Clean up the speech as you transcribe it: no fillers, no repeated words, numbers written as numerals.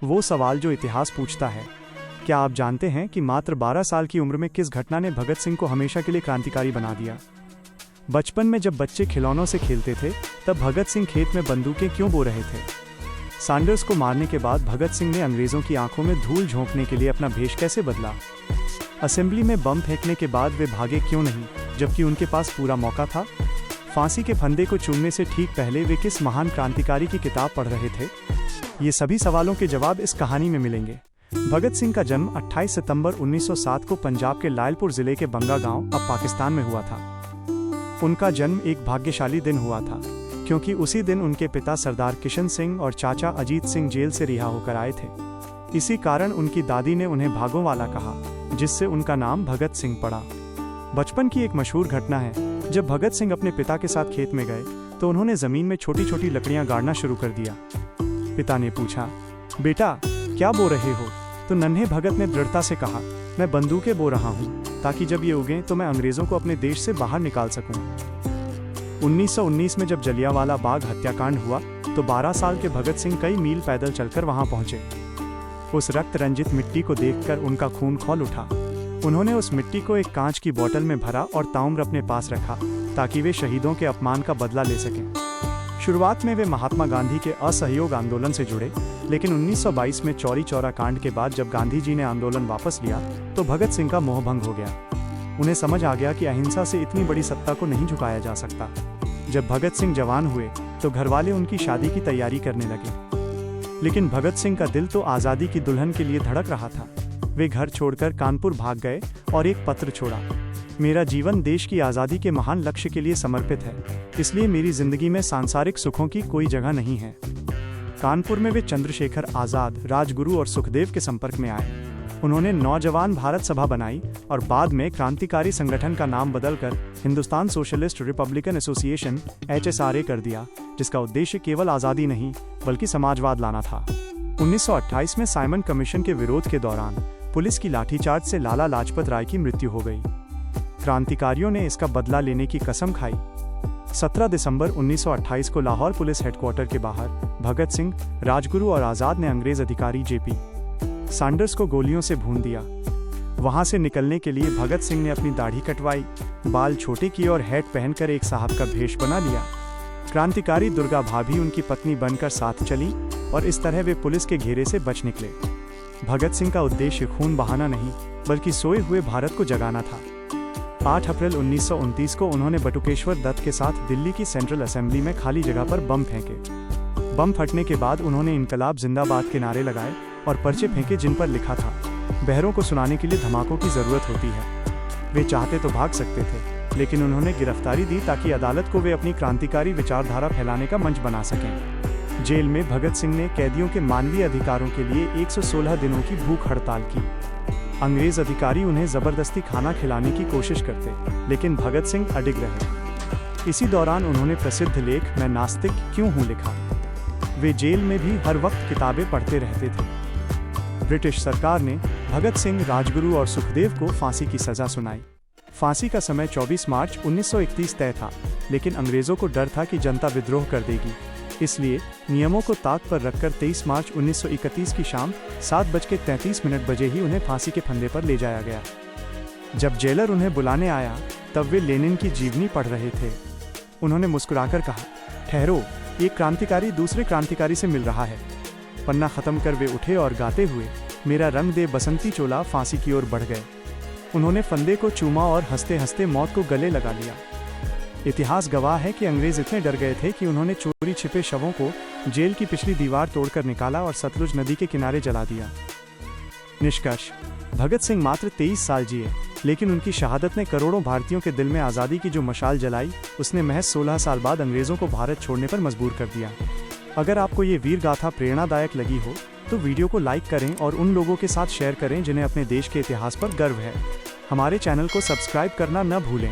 वो सवाल जो इतिहास पूछता है। क्या आप जानते हैं कि मात्र 12 साल की उम्र में किस घटना ने भगत सिंह को हमेशा के लिए क्रांतिकारी बना दिया? बचपन में जब बच्चे खिलौनों से खेलते थे, तब भगत सिंह खेत में बंदूकें क्यों बो रहे थे? सैंडर्स को मारने के बाद भगत सिंह ने अंग्रेजों की आंखों में धूल झोंकने के लिए अपना भेष कैसे बदला? असेंबली में बम फेंकने के बाद वे भागे क्यों नहीं, जबकि उनके पास पूरा मौका था? फांसी के फंदे को चूमने से ठीक पहले वे किस महान क्रांतिकारी की किताब पढ़ रहे थे? ये सभी सवालों के जवाब इस कहानी में मिलेंगे। भगत सिंह का जन्म 28 सितंबर 1907 को पंजाब के लायलपुर जिले के बंगा गांव, अब पाकिस्तान में हुआ था। उनका जन्म एक भाग्यशाली दिन हुआ था, क्योंकि उसी दिन उनके पिता सरदार किशन सिंह और चाचा अजीत सिंह जेल से रिहा होकर आए थे। इसी कारण उनकी दादी ने उन्हें भागों वाला कहा, जिससे उनका नाम भगत सिंह पड़ा। बचपन की एक मशहूर घटना है, जब भगत सिंह अपने पिता के साथ खेत में गए तो उन्होंने जमीन में छोटी छोटी लकड़ियां गाड़ना शुरू कर दिया। पिता ने पूछा, बेटा क्या बो रहे हो? तो नन्हे भगत ने दृढ़ता से कहा, मैं बंदूकें बो रहा हूँ, ताकि जब ये उगें तो मैं अंग्रेजों को अपने देश से बाहर निकाल सकूं। 1919 में जब जलियांवाला बाग हत्याकांड हुआ तो 12 साल के भगत सिंह कई मील पैदल चलकर वहां पहुंचे। उस रक्त रंजित मिट्टी को देखकर उनका खून खौल उठा। उन्होंने उस मिट्टी को एक कांच की बोतल में भरा और ताउम्र अपने पास रखा, ताकि वे शहीदों के अपमान का बदला ले सकें। शुरुआत में वे महात्मा गांधी के असहयोग आंदोलन से जुड़े, लेकिन 1922 में चौरी चौरा कांड के बाद जब गांधी जी ने आंदोलन वापस लिया तो भगत सिंह का मोहभंग हो गया। उन्हें समझ आ गया कि अहिंसा से इतनी बड़ी सत्ता को नहीं झुकाया जा सकता। जब भगत सिंह जवान हुए तो घरवाले उनकी शादी की तैयारी करने लगे, लेकिन भगत सिंह का दिल तो आज़ादी की दुल्हन के लिए धड़क रहा था। वे घर छोड़कर कानपुर भाग गए और एक पत्र छोड़ा, मेरा जीवन देश की आज़ादी के महान लक्ष्य के लिए समर्पित है, इसलिए मेरी जिंदगी में सांसारिक सुखों की कोई जगह नहीं है। कानपुर में वे चंद्रशेखर आज़ाद, राजगुरु और सुखदेव के संपर्क में आए। उन्होंने नौजवान भारत सभा बनाई और बाद में क्रांतिकारी संगठन का नाम बदलकर Hindustan socialist Republican association HSRA कर दिया, जिसका उद्देश्य केवल आज़ादी नहीं बल्कि समाजवाद लाना था। 1928 में साइमन कमीशन के विरोध के दौरान पुलिस की लाठीचार्ज से लाला लाजपत राय की मृत्यु हो गई। क्रांतिकारियों ने इसका बदला लेने की कसम खाई। 17 दिसंबर 1928 को लाहौर पुलिस हेडक्वार्टर के बाहर भगत सिंह, राजगुरु और आज़ाद ने अंग्रेज अधिकारी JP सैंडर्स को गोलियों से भून दिया। वहां से निकलने के लिए भगत सिंह ने अपनी दाढ़ी कटवाई, बाल छोटे किए और हैट पहनकर एक साहब का भेष बना लिया। क्रांतिकारी दुर्गा भाभी उनकी पत्नी बनकर साथ चली और इस तरह वे पुलिस के घेरे से बच निकले। भगत सिंह का उद्देश्य खून बहाना नहीं बल्कि सोए हुए भारत को जगाना था। 8 अप्रैल 1929 को उन्होंने बटुकेश्वर दत्त के साथ दिल्ली की सेंट्रल असेंबली में खाली जगह पर बम फेंके। बम फटने के बाद उन्होंने इनकलाब जिंदाबाद के नारे लगाए और पर्चे फेंके जिन पर लिखा था, बहरों को सुनाने के लिए धमाकों की जरूरत होती है। वे चाहते तो भाग सकते थे, लेकिन उन्होंने गिरफ्तारी दी ताकि अदालत को वे अपनी क्रांतिकारी विचारधारा फैलाने का मंच बना सकें। जेल में भगत सिंह ने कैदियों के मानवीय अधिकारों के लिए 116 दिनों की भूख हड़ताल की। अंग्रेज अधिकारी उन्हें जबरदस्ती खाना खिलाने की कोशिश करते, लेकिन भगत सिंह अडिग रहे। इसी दौरान उन्होंने प्रसिद्ध लेख मैं नास्तिक क्यों हूँ लिखा। वे जेल में भी हर वक्त किताबें पढ़ते रहते थे। ब्रिटिश सरकार ने भगत सिंह, राजगुरु और सुखदेव को फांसी की सजा सुनाई। फांसी का समय 24 मार्च 1931 तय था, लेकिन अंग्रेजों को डर था कि जनता विद्रोह कर देगी, इसलिए नियमों को ताक पर रखकर 23 मार्च 1931 की शाम 7:33 बजे ही उन्हें फांसी के फंदे पर ले जाया गया। जब जेलर उन्हें बुलाने आया तब वे लेनिन की जीवनी पढ़ रहे थे। उन्होंने मुस्कुराकर कहा, ठहरो, एक क्रांतिकारी दूसरे क्रांतिकारी से मिल रहा है। पन्ना खत्म कर वे उठे और गाते हुए मेरा रंग दे बसंती चोला फांसी की ओर बढ़ गए। उन्होंने फंदे को चूमा और हंसते हंसते मौत को गले लगा लिया। इतिहास गवाह है कि अंग्रेज इतने डर गए थे कि उन्होंने चोरी छिपे शवों को जेल की पिछली दीवार तोड़कर निकाला और सतलुज नदी के किनारे जला दिया। निष्कर्ष, भगत सिंह मात्र 23 साल जिए, लेकिन उनकी शहादत ने करोड़ों भारतीयों के दिल में आज़ादी की जो मशाल जलाई, उसने महज 16 साल बाद अंग्रेजों को भारत छोड़ने पर मजबूर कर दिया। अगर आपको ये वीर गाथा प्रेरणादायक लगी हो तो वीडियो को लाइक करें और उन लोगों के साथ शेयर करें जिन्हें अपने देश के इतिहास पर गर्व है। हमारे चैनल को सब्सक्राइब करना न भूलें।